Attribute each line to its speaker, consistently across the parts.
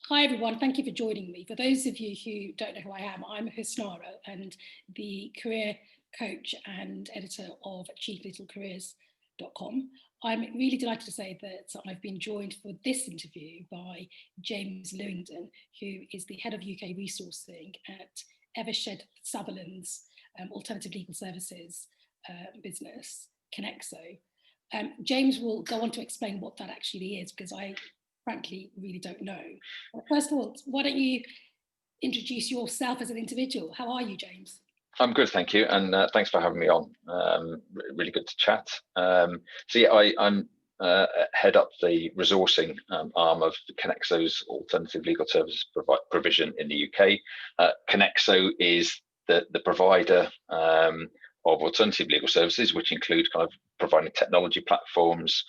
Speaker 1: Hi everyone, thank you for joining me. For those of you who don't know who I am, I'm Husnara and the career coach and editor of achievelittlecareers.com. I'm really delighted to say that I've been joined for this interview by James Lewington, who is the head of UK resourcing at Evershed Sutherland's alternative legal services business, Connexo. James will go on to explain what that actually is, because I frankly really don't know. But first of all, why don't you introduce yourself as an individual? How are you, James?
Speaker 2: I'm good, thank you, and thanks for having me on. Really good to chat. I'm head up the resourcing arm of Connexo's alternative legal services provision in the UK. Connexo is the provider of alternative legal services, which include kind of providing technology platforms,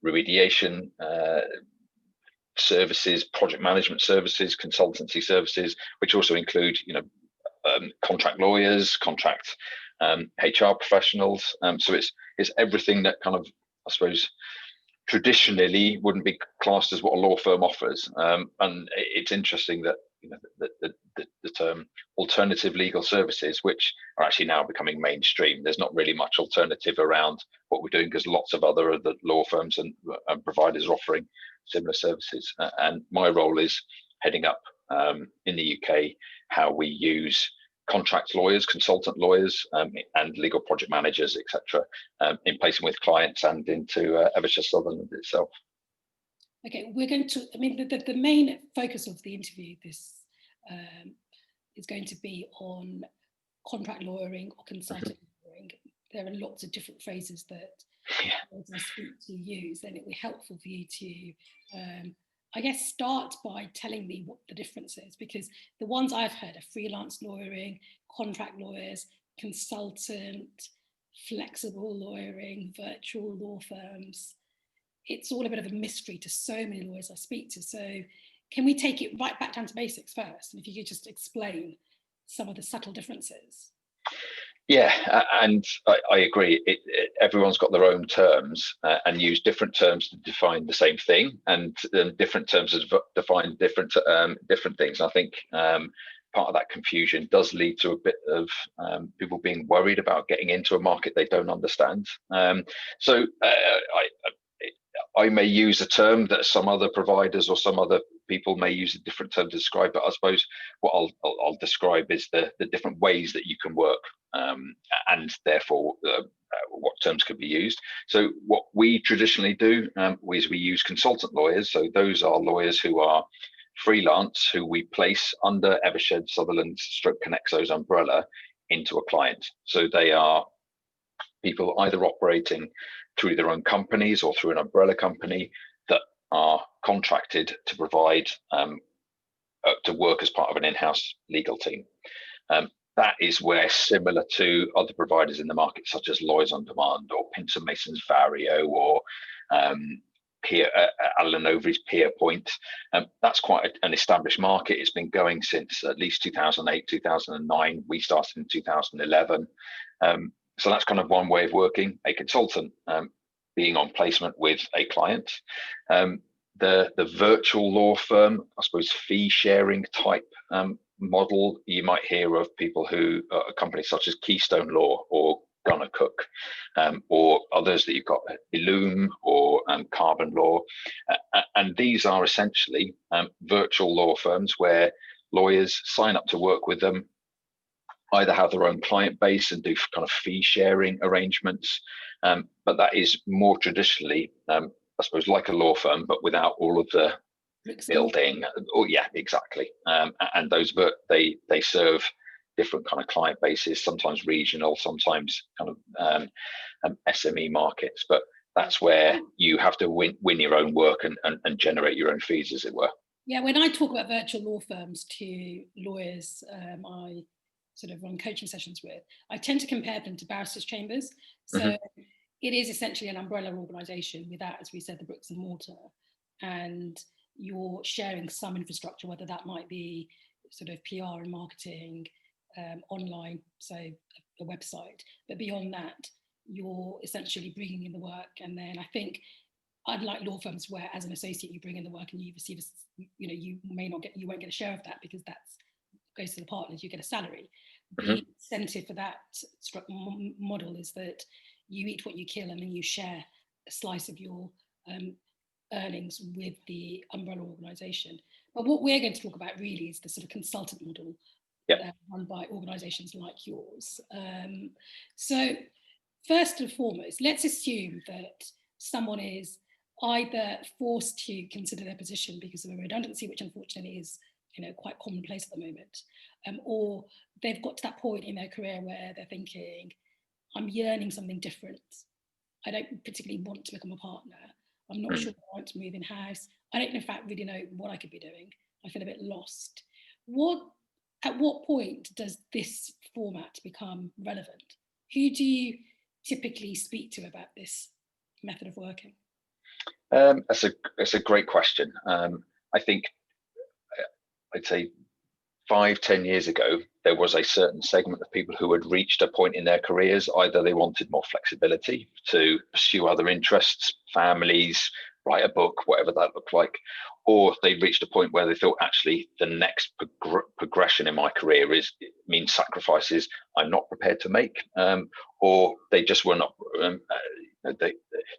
Speaker 2: remediation services, project management services, consultancy services, which also include, contract lawyers, contract HR professionals. So it's everything that kind of, I suppose, traditionally wouldn't be classed as what a law firm offers. And it's interesting that the term alternative legal services, which are actually now becoming mainstream, there's not really much alternative around what we're doing, because lots of other law firms and providers are offering similar services. And my role is heading up in the UK how we use contract lawyers, consultant lawyers, and legal project managers, etc., in placing with clients and into Evershed Sutherland itself.
Speaker 1: Okay, we're going to, the main focus of the interview is going to be on contract lawyering or consultant lawyering. There are lots of different phrases that I speak to use, and it would be helpful for you to I guess start by telling me what the difference is, because the ones I've heard are freelance lawyering, contract lawyers, consultant, flexible lawyering, virtual law firms. It's all a bit of a mystery to so many lawyers I speak to. So can we take it right back down to basics first? And if you could just explain some of the subtle differences.
Speaker 2: Yeah, and I agree. Everyone's got their own terms and use different terms to define the same thing, and different terms define different things. I think part of that confusion does lead to a bit of people being worried about getting into a market they don't understand. So I may use a term that some other providers or some other people may use a different term to describe, but I suppose what I'll describe is the different ways that you can work, and therefore what terms could be used. So what we traditionally do is we use consultant lawyers. So those are lawyers who are freelance, who we place under Evershed Sutherland / Connexo's umbrella into a client. So they are people either operating through their own companies or through an umbrella company that are contracted to provide to work as part of an in-house legal team. That is where, similar to other providers in the market, such as Lawyers on Demand or Pinson Mason's Vario or Alan Overy's Pierpoint, that's quite an established market. It's been going since at least 2008, 2009. We started in 2011. So that's kind of one way of working, a consultant being on placement with a client. The virtual law firm, I suppose, fee sharing type model, you might hear of people who are companies such as Keystone Law or Gunnar Cook, or others that you've got, Illume or Carbon Law. And these are essentially virtual law firms where lawyers sign up to work with them, either have their own client base and do kind of fee sharing arrangements, but that is more traditionally, I suppose, like a law firm, but without all of the building. Oh yeah, exactly. And those, but they serve different kind of client bases, sometimes regional, sometimes kind of SME markets. But that's where you have to win your own work and generate your own fees, as it were.
Speaker 1: Yeah, when I talk about virtual law firms to lawyers I sort of run coaching sessions with, I tend to compare them to barristers' chambers. So it is essentially an umbrella organisation without, as we said, the bricks and mortar, and you're sharing some infrastructure, whether that might be sort of PR and marketing, online, so a website, but beyond that, you're essentially bringing in the work. And then I think unlike law firms where as an associate you bring in the work and you receive you won't get a share of that because that's goes to the partners, you get a salary. The incentive for that model is that you eat what you kill and then you share a slice of your earnings with the umbrella organisation. But what we're going to talk about really is the sort of consultant model run by organisations like yours. So first and foremost, let's assume that someone is either forced to consider their position because of a redundancy, which unfortunately is quite commonplace at the moment, or they've got to that point in their career where they're thinking, I'm yearning something different. I don't particularly want to become a partner. I'm not sure I want to move in-house. I don't in fact really know what I could be doing. I feel a bit lost. At what point does this format become relevant? Who do you typically speak to about this method of working?
Speaker 2: That's a great question. I think I'd say 5-10 years ago, there was a certain segment of people who had reached a point in their careers. Either they wanted more flexibility to pursue other interests, families, write a book, whatever that looked like, or they reached a point where they thought, actually, the next progression in my career means sacrifices I'm not prepared to make, or they just were not.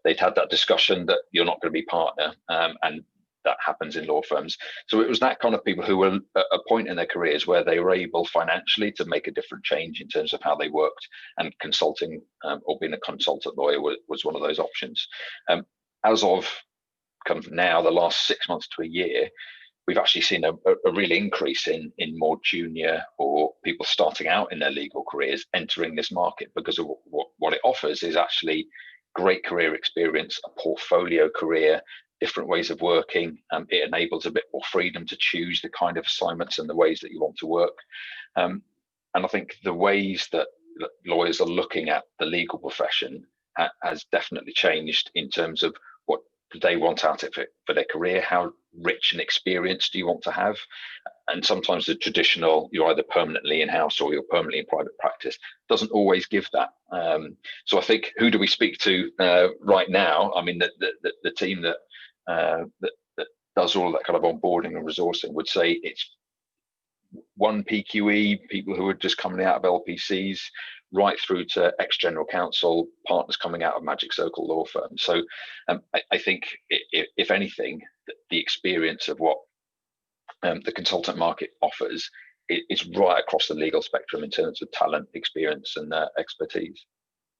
Speaker 2: They'd had that discussion that you're not going to be partner, and that happens in law firms. So it was that kind of people who were at a point in their careers where they were able financially to make a different change in terms of how they worked, and consulting or being a consultant lawyer was one of those options. As of kind of now, the last 6 months to a year, we've actually seen a real increase in more junior or people starting out in their legal careers entering this market, because of what it offers is actually great career experience, a portfolio career, different ways of working. It enables a bit more freedom to choose the kind of assignments and the ways that you want to work. And I think the ways that lawyers are looking at the legal profession has definitely changed in terms of what do they want out of it for their career, how rich and experienced do you want to have. And sometimes the traditional, you're either permanently in-house or you're permanently in private practice, doesn't always give that. So I think, who do we speak to right now? I mean, the team that does all of that kind of onboarding and resourcing would say it's one PQE, people who are just coming out of LPCs, right through to ex-general counsel, partners coming out of Magic Circle law firms. So I think, if anything, the experience of what the consultant market offers is right across the legal spectrum in terms of talent, experience, and expertise.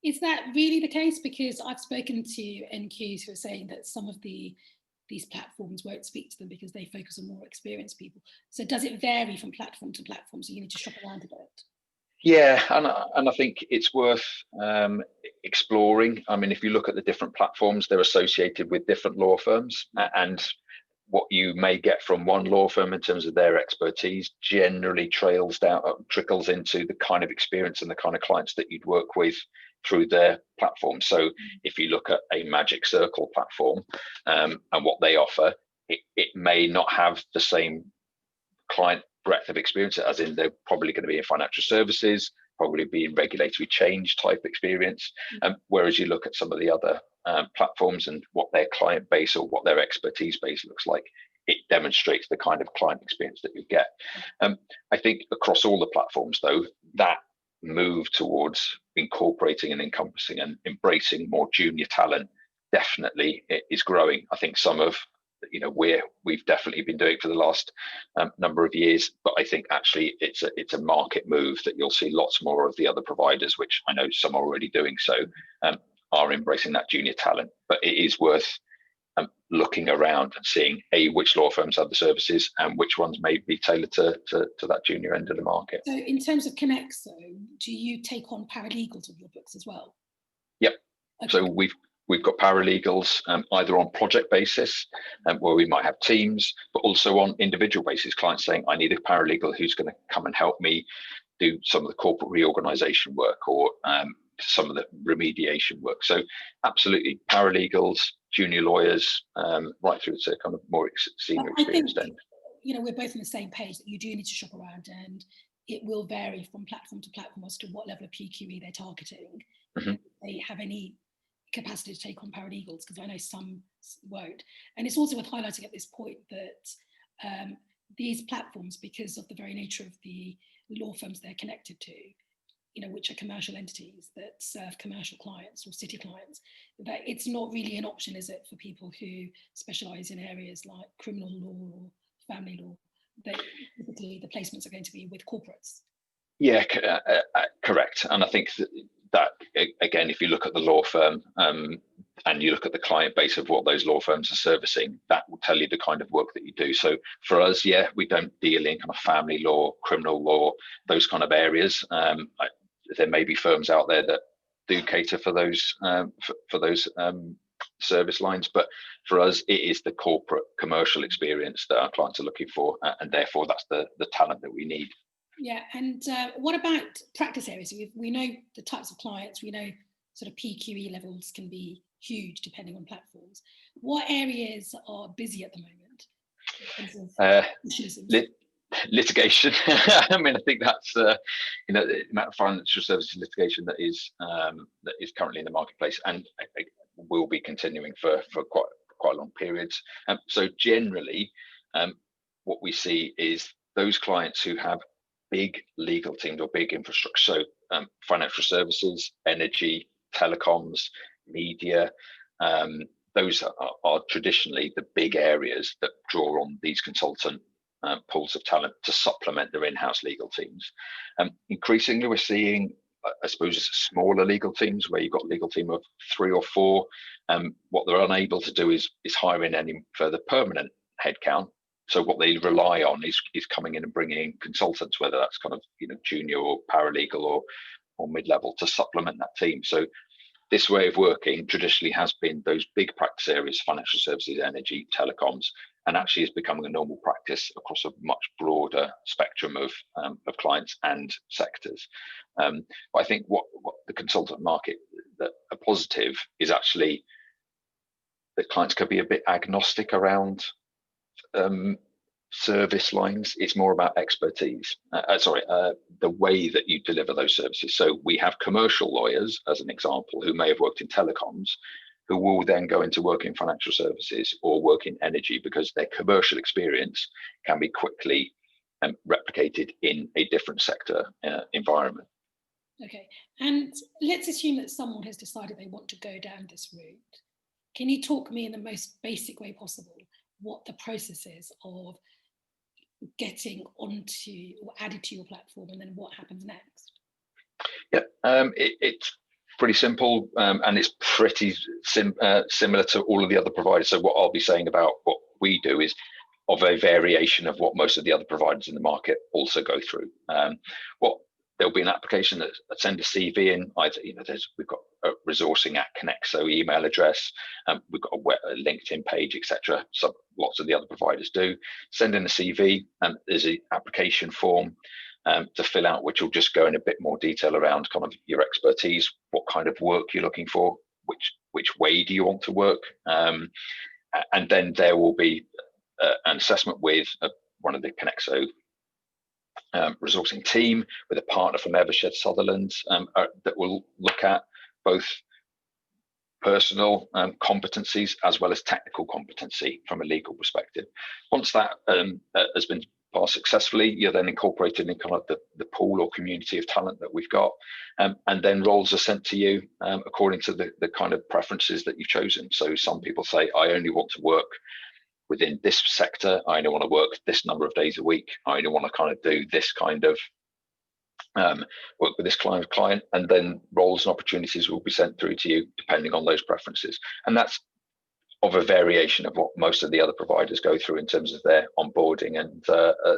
Speaker 1: Is that really the case? Because I've spoken to NQs who are saying that some of these platforms won't speak to them because they focus on more experienced people. So does it vary from platform to platform? So you need to shop around a bit.
Speaker 2: Yeah, and I think it's worth exploring. I mean, if you look at the different platforms, they're associated with different law firms, and what you may get from one law firm in terms of their expertise generally trickles into the kind of experience and the kind of clients that you'd work with through their platform. So if you look at a Magic Circle platform and what they offer, it may not have the same client breadth of experience, as in they're probably going to be in financial services, probably be in regulatory change type experience. Whereas you look at some of the other platforms and what their client base or what their expertise base looks like, it demonstrates the kind of client experience that you get. I think across all the platforms, though, that move towards incorporating and encompassing and embracing more junior talent definitely is growing. I think some of we've definitely been doing for the last number of years, but I think actually it's a market move that you'll see lots more of the other providers, which I know some are already doing so, are embracing that junior talent. But it is worth looking around and seeing which law firms have the services and which ones may be tailored to that junior end of the market.
Speaker 1: So in terms of Connects, though, do you take on paralegals with your books as well?
Speaker 2: Yep. Okay. So we've got paralegals either on project basis, where we might have teams, but also on individual basis, clients saying, I need a paralegal who's going to come and help me do some of the corporate reorganization work or some of the remediation work. So absolutely, paralegals, junior lawyers, right through to kind of more senior experienced end.
Speaker 1: We're both on the same page that you do need to shop around, and it will vary from platform to platform as to what level of PQE they're targeting. If they have any capacity to take on paralegals, because I know some won't. And it's also worth highlighting at this point that these platforms, because of the very nature of the law firms they're connected to, which are commercial entities that serve commercial clients or city clients, that it's not really an option, is it, for people who specialise in areas like criminal law or family law, that typically the placements are going to be with corporates?
Speaker 2: Yeah, correct. And I think that again, if you look at the law firm and you look at the client base of what those law firms are servicing, that will tell you the kind of work that you do. So for us, yeah, we don't deal in kind of family law, criminal law, those kind of areas. There may be firms out there that do cater for those service lines, but for us, it is the corporate commercial experience that our clients are looking for, and therefore that's the talent that we need.
Speaker 1: Yeah, and what about practice areas? We know the types of clients, we know sort of PQE levels can be huge depending on platforms. What areas are busy at the moment?
Speaker 2: Litigation. I mean, I think that's the amount of financial services litigation that is currently in the marketplace, and will be continuing for quite long periods. So generally, what we see is those clients who have big legal teams or big infrastructure, so financial services, energy, telecoms, media, those are traditionally the big areas that draw on these consultant pools of talent to supplement their in-house legal teams. Increasingly, we're seeing, I suppose, smaller legal teams where you've got a legal team of 3 or 4. What they're unable to do is hire in any further permanent headcount. So what they rely on is coming in and bringing in consultants, whether that's kind of junior or paralegal or mid-level, to supplement that team. So this way of working traditionally has been those big practice areas: financial services, energy, telecoms, and actually is becoming a normal practice across a much broader spectrum of clients and sectors. But I think what the consultant market, that a positive, is actually that clients could be a bit agnostic around service lines. It's more about expertise, the way that you deliver those services. So we have commercial lawyers, as an example, who may have worked in telecoms, who will then go into work in financial services or work in energy, because their commercial experience can be quickly replicated in a different sector environment.
Speaker 1: Okay, and let's assume that someone has decided they want to go down this route. Can you talk me in the most basic way possible what the process is of getting onto or added to your platform, and then what happens next?
Speaker 2: Yeah, it's pretty simple, and it's pretty similar to all of the other providers. So what I'll be saying about what we do is of a variation of what most of the other providers in the market also go through. There'll be an application that send a CV in. Either we've got a resourcing at Connect, so email address, we've got a LinkedIn page, etc. So lots of the other providers do. Send in a CV, and there's an application form to fill out, which will just go in a bit more detail around kind of your expertise, what kind of work you're looking for, which way do you want to work, and then there will be an assessment with one of the Connexo resourcing team, with a partner from Evershed Sutherland, that will look at both personal competencies as well as technical competency from a legal perspective. Once that has been passed successfully, you're then incorporated in kind of the pool or community of talent that we've got, and then roles are sent to you according to the kind of preferences that you've chosen. So some people say, I only want to work within this sector, I only want to work this number of days a week, I only want to kind of do this kind of work with this client, and then roles and opportunities will be sent through to you depending on those preferences. And that's of a variation of what most of the other providers go through in terms of their onboarding and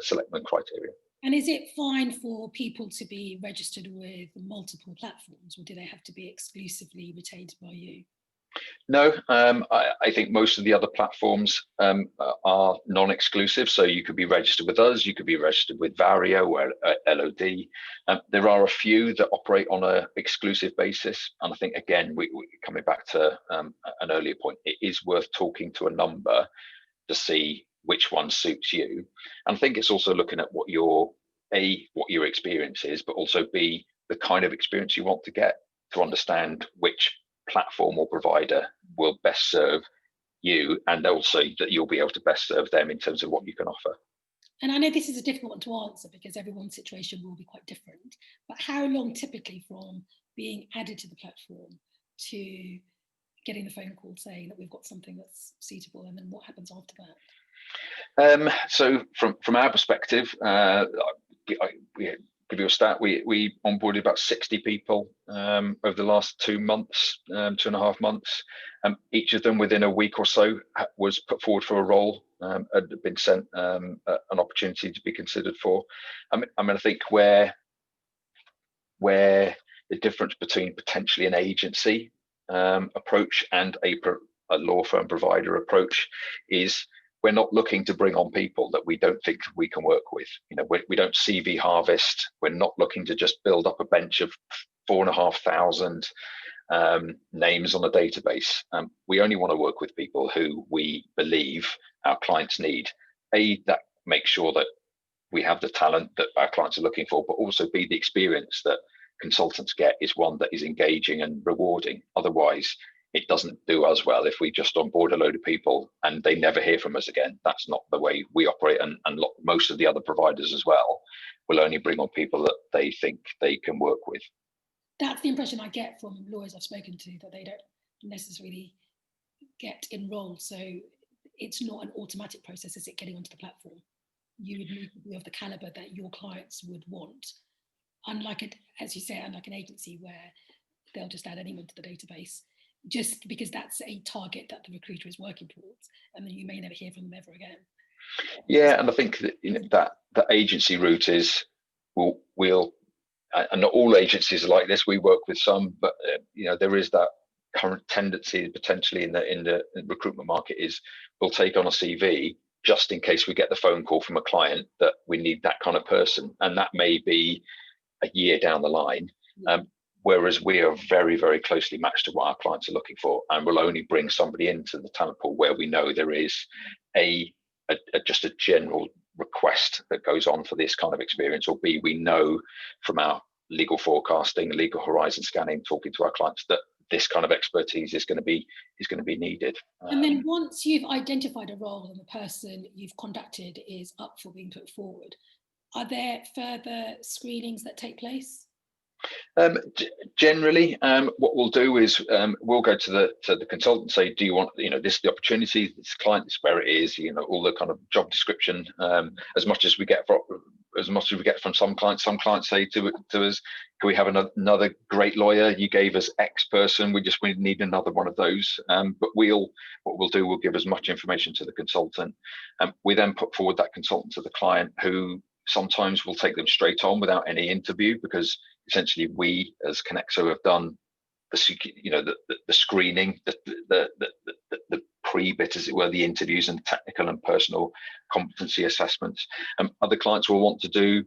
Speaker 2: selectment criteria. And
Speaker 1: is it fine for people to be registered with multiple platforms, or do they have to be exclusively retained by you?
Speaker 2: No, I think most of the other platforms are non-exclusive. So you could be registered with us, you could be registered with Vario or LOD. There are a few that operate on an exclusive basis. And I think, again, we coming back to an earlier point, it is worth talking to a number to see which one suits you. And I think it's also looking at what your experience is, but also B, the kind of experience you want to get, to understand which platform or provider will best serve you, and also that you'll be able to best serve them in terms of what you can offer.
Speaker 1: And I know this is a difficult one to answer because everyone's situation will be quite different, but how long typically from being added to the platform to getting the phone call saying that we've got something that's suitable, and then what happens after that?
Speaker 2: So from our perspective, we give you a stat. We onboarded about 60 people over the last 2 months, 2.5 months. Each of them within a week or so was put forward for a role, had been sent an opportunity to be considered for. I think where the difference between potentially an agency approach and a law firm provider approach is, we're not looking to bring on people that we don't think we can work with. We don't CV harvest. We're not looking to just build up a bench of 4,500 names on a database. We only want to work with people who we believe our clients need. That makes sure that we have the talent that our clients are looking for, but also B, the experience that consultants get is one that is engaging and rewarding. Otherwise, it doesn't do us well if we just onboard a load of people and they never hear from us again. That's not the way we operate, and most of the other providers as well will only bring on people that they think they can work with.
Speaker 1: That's the impression I get from lawyers I've spoken to, that they don't necessarily get enrolled. So it's not an automatic process, is it, getting onto the platform? You would need to be of the caliber that your clients would want. Unlike as you say, unlike an agency where they'll just add anyone to the database, just because that's a target that the recruiter is working towards, and then you may never hear from them ever again.
Speaker 2: Yeah, and I think that that the agency route is, we'll and not all agencies are like this. We work with some, but there is that current tendency potentially in the recruitment market is, we'll take on a CV just in case we get the phone call from a client that we need that kind of person, and that may be a year down the line. Whereas we are very, very closely matched to what our clients are looking for, and we'll only bring somebody into the talent pool where we know there is just a general request that goes on for this kind of experience, or B, we know from our legal forecasting, legal horizon scanning, talking to our clients, that this kind of expertise is going to be needed.
Speaker 1: And then once you've identified a role and the person you've contacted is up for being put forward, are there further screenings that take place?
Speaker 2: Generally, what we'll do is we'll go to the consultant and say, do you want, this is the opportunity, this client, this is where it is, all the kind of job description, as much as we get from some clients. Some clients say to us, can we have another great lawyer? You gave us X person, we need another one of those. But what we'll do, we'll give as much information to the consultant. We then put forward that consultant to the client, who sometimes will take them straight on without any interview, because essentially we as Connexo have done the screening, the pre-bit, as it were, the interviews and technical and personal competency assessments. Other clients will want to do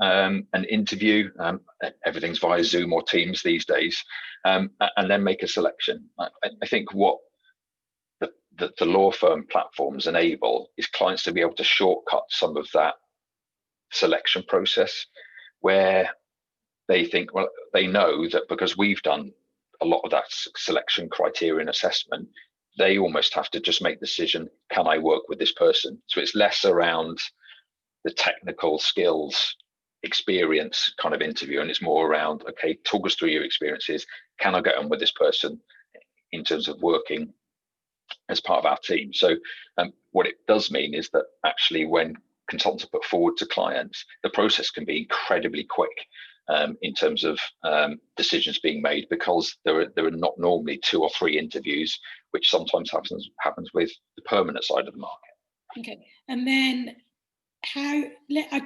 Speaker 2: an interview, everything's via Zoom or Teams these days, and then make a selection. I think what the law firm platforms enable is clients to be able to shortcut some of that selection process, where they think, well, they know that because we've done a lot of that selection criteria and assessment, they almost have to just make the decision, can I work with this person? So it's less around the technical skills, experience kind of interview, and it's more around, okay, talk us through your experiences. Can I get on with this person in terms of working as part of our team? So what it does mean is that actually when consultants are put forward to clients, the process can be incredibly quick in terms of decisions being made, because there are not normally 2 or 3 interviews, which sometimes happens with the permanent side of the market.
Speaker 1: Okay, and then I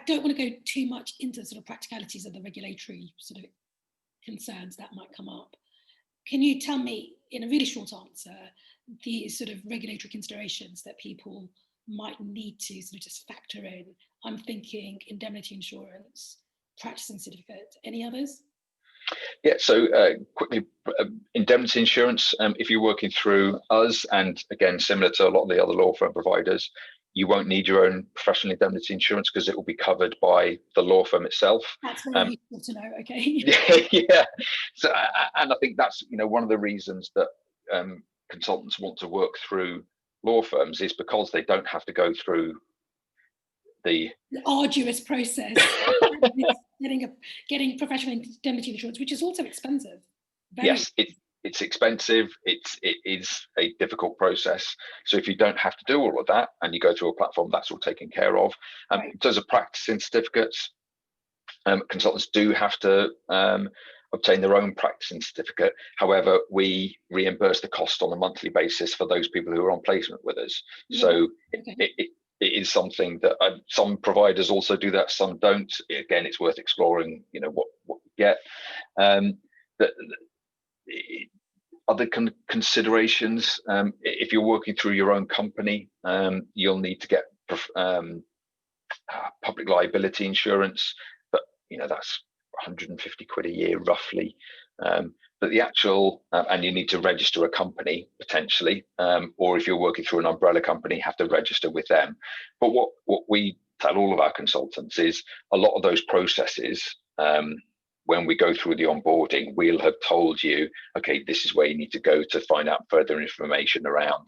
Speaker 1: don't want to go too much into sort of practicalities of the regulatory sort of concerns that might come up. Can you tell me, in a really short answer, the sort of regulatory considerations that people might need to sort of just factor in? I'm thinking indemnity insurance, practicing certificate, any others?
Speaker 2: Yeah, so quickly, indemnity insurance, if you're working through us, and again, similar to a lot of the other law firm providers, you won't need your own professional indemnity insurance because it will be covered by the law firm itself.
Speaker 1: That's very useful to know. Okay.
Speaker 2: Yeah. So, and I think that's one of the reasons that consultants want to work through law firms is because they don't have to go through the
Speaker 1: arduous process getting professional indemnity insurance, which is also expensive.
Speaker 2: Yes, it's expensive. It is a difficult process. So if you don't have to do all of that and you go through a platform, that's all taken care of.
Speaker 1: Right.
Speaker 2: In terms of practicing certificates, consultants do have to obtain their own practicing certificate. However, we reimburse the cost on a monthly basis for those people who are on placement with us. Yeah. So okay. It is something that some providers also do that, some don't. Again, it's worth exploring, what we get. Other considerations, if you're working through your own company, you'll need to get public liability insurance, but that's 150 quid a year roughly. But the actual, and you need to register a company potentially, or if you're working through an umbrella company, have to register with them. But what we tell all of our consultants is a lot of those processes, when we go through the onboarding, we'll have told you, okay, this is where you need to go to find out further information around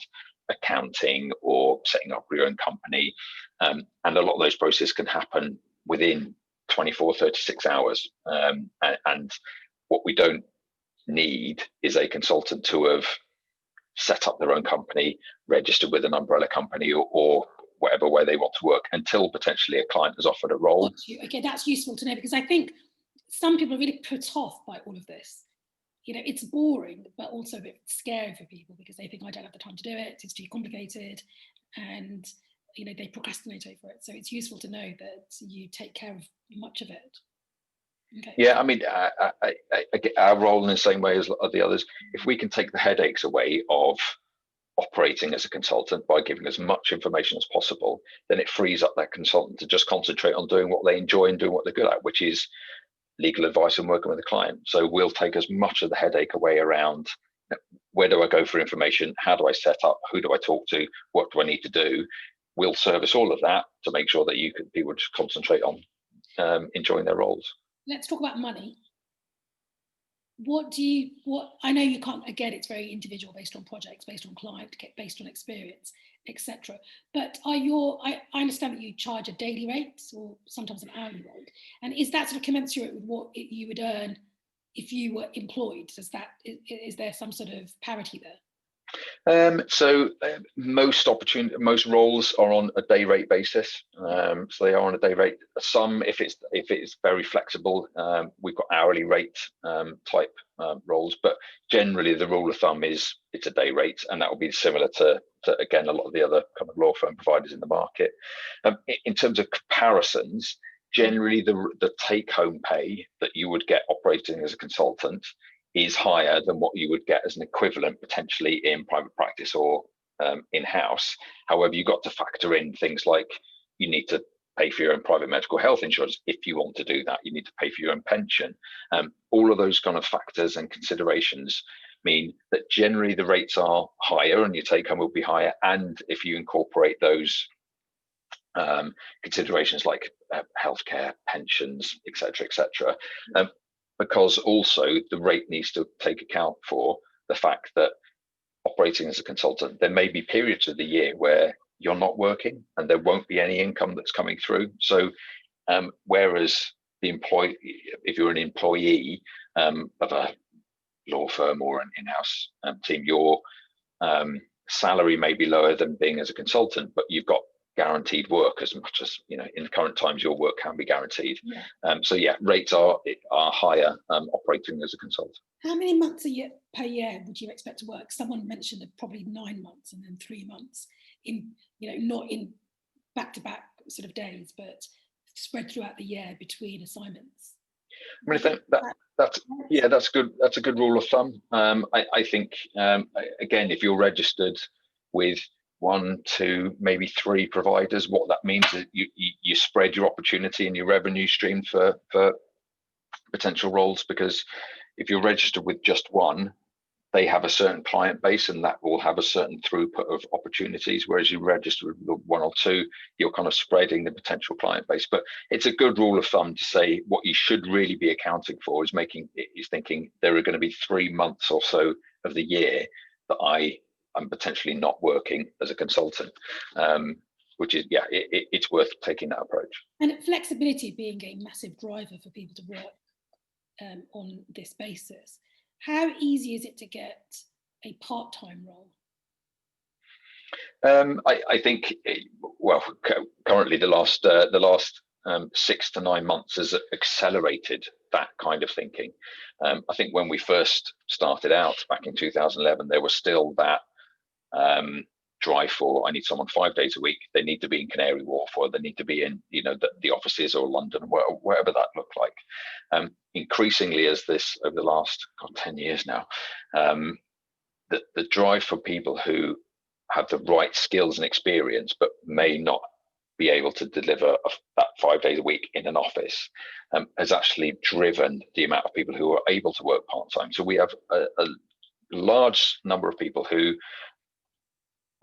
Speaker 2: accounting or setting up your own company. And a lot of those processes can happen within 24, 36 hours. And what we don't need is a consultant to have set up their own company, registered with an umbrella company or whatever way they want to work until potentially a client has offered a role.
Speaker 1: Okay, that's useful to know, because I think some people are really put off by all of this. It's boring, but also a bit scary for people because they think, I don't have the time to do it, it's too complicated, and they procrastinate over it. So it's useful to know that you take care of much of it. Okay.
Speaker 2: Yeah, I mean, I get our role in the same way as the others. If we can take the headaches away of operating as a consultant by giving as much information as possible, then it frees up that consultant to just concentrate on doing what they enjoy and doing what they're good at, which is legal advice and working with a client. So we'll take as much of the headache away around where do I go for information, how do I set up, who do I talk to, what do I need to do. We'll service all of that to make sure that people just concentrate on enjoying their roles.
Speaker 1: Let's talk about money. I know you can't, again, it's very individual, based on projects, based on client, based on experience, etc. But I understand that you charge a daily rate or sometimes an hourly rate. And is that sort of commensurate with what you would earn if you were employed? Is there some sort of parity there?
Speaker 2: Most roles are on a day rate basis. So they are on a day rate. Some, if it's very flexible, we've got hourly rate type roles. But generally, the rule of thumb is it's a day rate, and that will be similar to again a lot of the other kind of law firm providers in the market. In terms of comparisons, generally the take-home pay that you would get operating as a consultant is higher than what you would get as an equivalent potentially in private practice or in-house. However, you've got to factor in things like you need to pay for your own private medical health insurance. If you want to do that, you need to pay for your own pension. All of those kind of factors and considerations mean that generally the rates are higher and your take home will be higher. And if you incorporate those considerations like healthcare, pensions, etc., because also the rate needs to take account for the fact that operating as a consultant, there may be periods of the year where you're not working and there won't be any income that's coming through. So whereas if you're an employee of a law firm or an in-house team, your salary may be lower than being as a consultant, but you've got guaranteed work as much as in current times your work can be guaranteed. So rates are higher operating as a consultant.
Speaker 1: How many months per year would you expect to work? Someone mentioned probably 9 months and then 3 months in not in back-to-back sort of days, but spread throughout the year between assignments.
Speaker 2: I mean, I think that's good. That's a good rule of thumb. I think again, if you're registered with 1, 2, maybe 3 providers, what that means is you spread your opportunity and your revenue stream for potential roles. Because if you're registered with just one, they have a certain client base, and that will have a certain throughput of opportunities. Whereas you register with one or two, you're kind of spreading the potential client base. But it's a good rule of thumb to say what you should really be accounting for is thinking there are going to be 3 months or so of the year that I'm potentially not working as a consultant. Which is, it's worth taking that approach.
Speaker 1: And flexibility being a massive driver for people to work on this basis. How easy is it to get a part-time role?
Speaker 2: I think, currently the last 6 to 9 months has accelerated that kind of thinking. I think when we first started out back in 2011, there was still that drive for, I need someone 5 days a week. They need to be in Canary Wharf, or they need to be in, the offices, or London, wherever that looked like. Increasingly, as this over the last 10 years now, the drive for people who have the right skills and experience, but may not be able to deliver that 5 days a week in an office, has actually driven the amount of people who are able to work part-time. So we have a large number of people who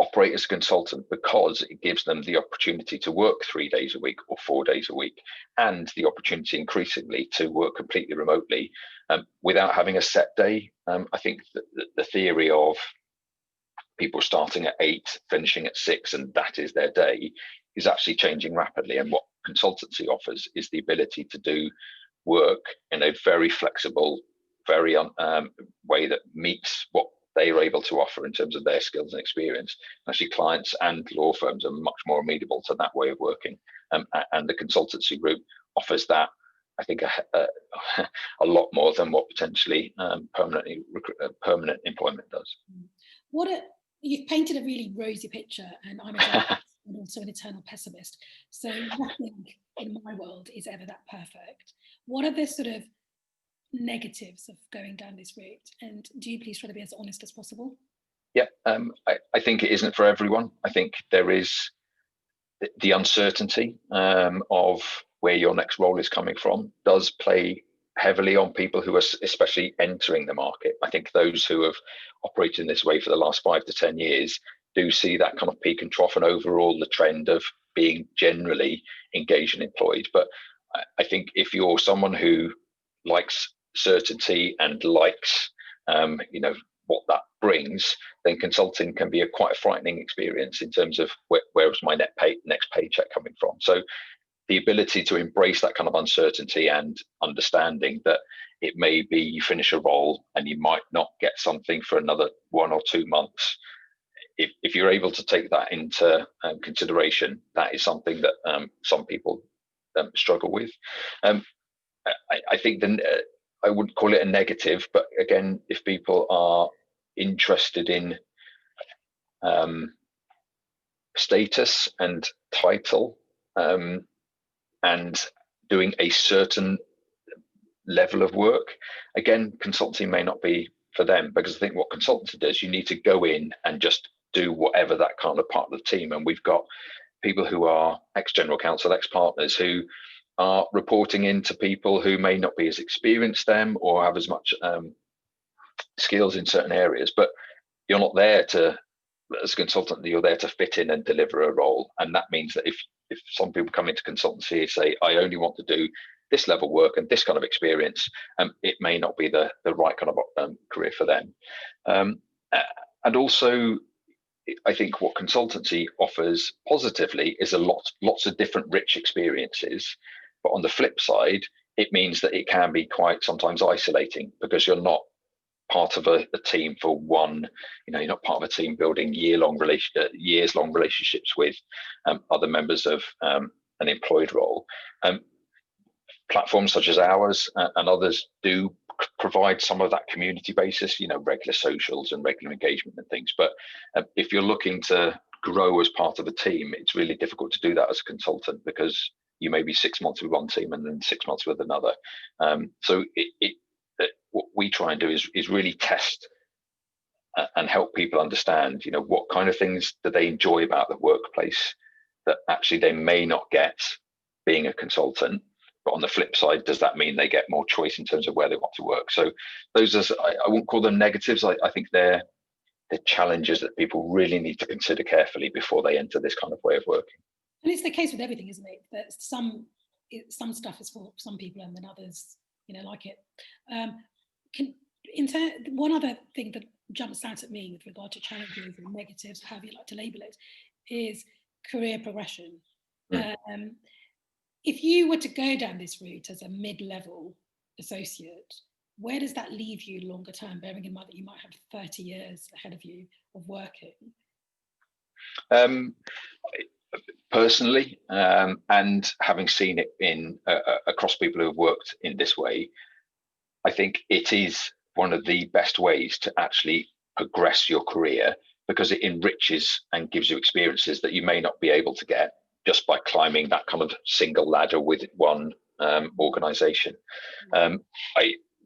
Speaker 2: operate as a consultant because it gives them the opportunity to work 3 days a week or 4 days a week, and the opportunity increasingly to work completely remotely without having a set day. I think the theory of people starting at 8, finishing at 6, and that is their day is actually changing rapidly. And what consultancy offers is the ability to do work in a very flexible, very way that meets what they are able to offer in terms of their skills and experience. Actually, clients and law firms are much more amenable to that way of working, and the consultancy route offers that, I think, a lot more than what potentially permanent employment does.
Speaker 1: You've painted a really rosy picture, and I'm a and also an eternal pessimist. So nothing in my world is ever that perfect. What are the sort of negatives of going down this route? And do you please try to be as honest as possible?
Speaker 2: Yeah, I think it isn't for everyone. I think there is the uncertainty of where your next role is coming from does play heavily on people who are especially entering the market. I think those who have operated in this way for the last 5 to 10 years do see that kind of peak and trough, and overall the trend of being generally engaged and employed. But I think if you're someone who likes certainty and likes what that brings, then consulting can be quite a frightening experience in terms of where is my next paycheck coming from. So the ability to embrace that kind of uncertainty and understanding that it may be you finish a role and you might not get something for another 1 or 2 months. If you're able to take that into consideration, that is something that some people struggle with. I think I wouldn't call it a negative, but again, if people are interested in status and title, and doing a certain level of work, again, consulting may not be for them, because I think what consultancy does, you need to go in and just do whatever that kind of part of the team. And we've got people who are ex-general counsel, ex-partners, who are reporting into people who may not be as experienced them or have as much skills in certain areas, but you're not there to, as a consultant, you're there to fit in and deliver a role. And that means that if some people come into consultancy and say, I only want to do this level work and this kind of experience, it may not be the right kind of career for them. And also, I think what consultancy offers positively is lots of different rich experiences. But on the flip side, it means that it can be quite sometimes isolating, because you're not part of a team for one, you're not part of a team building years-long relationships with other members of an employed role. Platforms such as ours and others do provide some of that community basis, regular socials and regular engagement and things. But if you're looking to grow as part of a team, it's really difficult to do that as a consultant, because you may be 6 months with one team and then 6 months with another. So what we try and do is really test and help people understand, what kind of things do they enjoy about the workplace that actually they may not get being a consultant, But on the flip side, does that mean they get more choice in terms of where they want to work? So those are, I won't call them negatives. I think they're challenges that people really need to consider carefully before they enter this kind of way of working.
Speaker 1: And it's the case with everything, isn't it? That some stuff is for some people and then others, like it. One other thing that jumps out at me with regard to challenges and negatives, however you like to label it, is career progression. If you were to go down this route as a mid-level associate, where does that leave you longer term, bearing in mind that you might have 30 years ahead of you of working?
Speaker 2: Personally, and having seen it in across people who have worked in this way, I think it is one of the best ways to actually progress your career, because it enriches and gives you experiences that you may not be able to get just by climbing that kind of single ladder with one organization.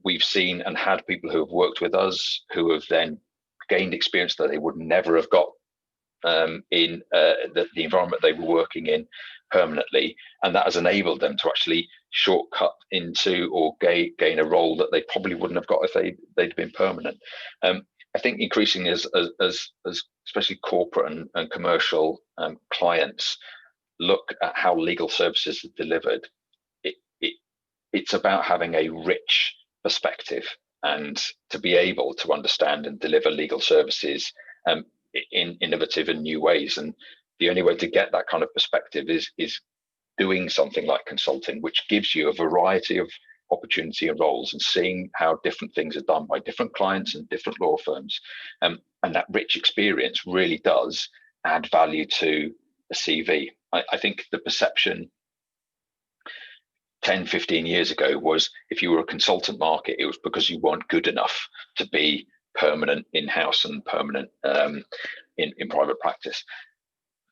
Speaker 2: We've seen and had people who have worked with us who have then gained experience that they would never have got in the environment they were working in permanently, and that has enabled them to actually shortcut into or gain a role that they probably wouldn't have got if they'd been permanent. I think increasingly as especially corporate and commercial clients look at how legal services are delivered, it's about having a rich perspective and to be able to understand and deliver legal services in innovative and new ways. And the only way to get that kind of perspective is doing something like consulting, which gives you a variety of opportunity and roles and seeing how different things are done by different clients and different law firms. And that rich experience really does add value to a CV. I think the perception 10, 15 years ago was if you were a consultant market, it was because you weren't good enough to be permanent in-house and permanent in private practice.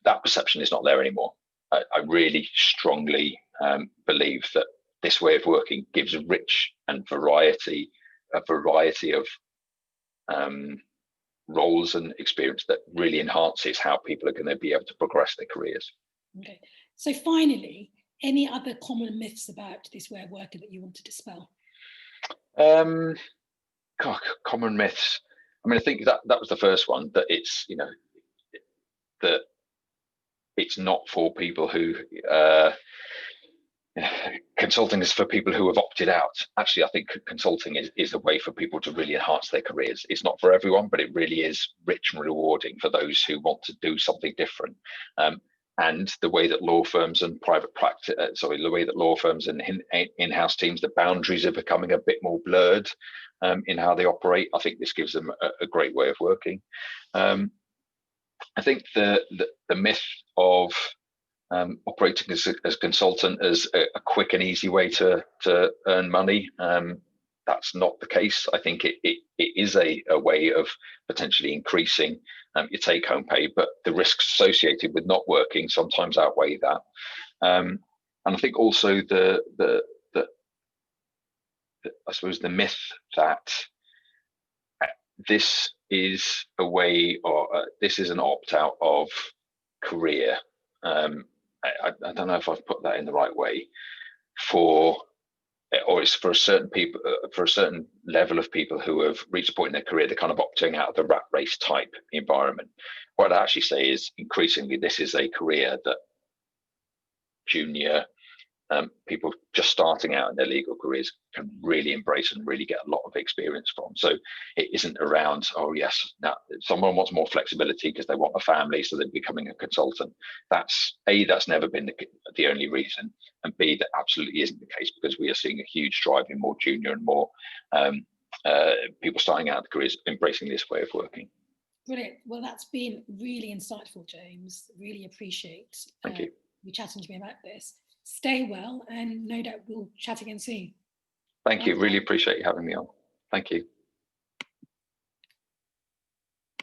Speaker 2: That perception is not there anymore. I really strongly believe that this way of working gives a rich and variety of roles and experience that really enhances how people are going to be able to progress their careers.
Speaker 1: Okay, so finally, any other common myths about this way of working that you want to dispel?
Speaker 2: Common myths. I mean, I think that was the first one, that it's, that it's not for people who consulting is for people who have opted out. Actually, I think consulting is a way for people to really enhance their careers. It's not for everyone, but it really is rich and rewarding for those who want to do something different. And the way that law firms and private practice, the way that law firms and in-house teams, the boundaries are becoming a bit more blurred in how they operate. I think this gives them a great way of working. I think the myth of operating as a consultant as a quick and easy way to earn money, that's not the case. I think it is a way of potentially increasing your take-home pay, but the risks associated with not working sometimes outweigh that. And I think also I suppose the myth that this is a way, or this is an opt-out of career. I don't know if I've put that in the right way. Or it's for a certain level of people who have reached a point in their career, they're kind of opting out of the rat race type environment. What I actually say is increasingly this is a career that junior people just starting out in their legal careers can really embrace and really get a lot of experience from. So it isn't around, oh yes, now someone wants more flexibility because they want a family, so they're becoming a consultant. That's never been the only reason, and B, that absolutely isn't the case, because we are seeing a huge drive in more junior and more people starting out their careers embracing this way of working.
Speaker 1: Brilliant. Well, that's been really insightful, James. Really appreciate you chatting to me about this. Stay well, and no doubt we'll chat again soon.
Speaker 2: Thank you. Really appreciate you having me on. Thank you.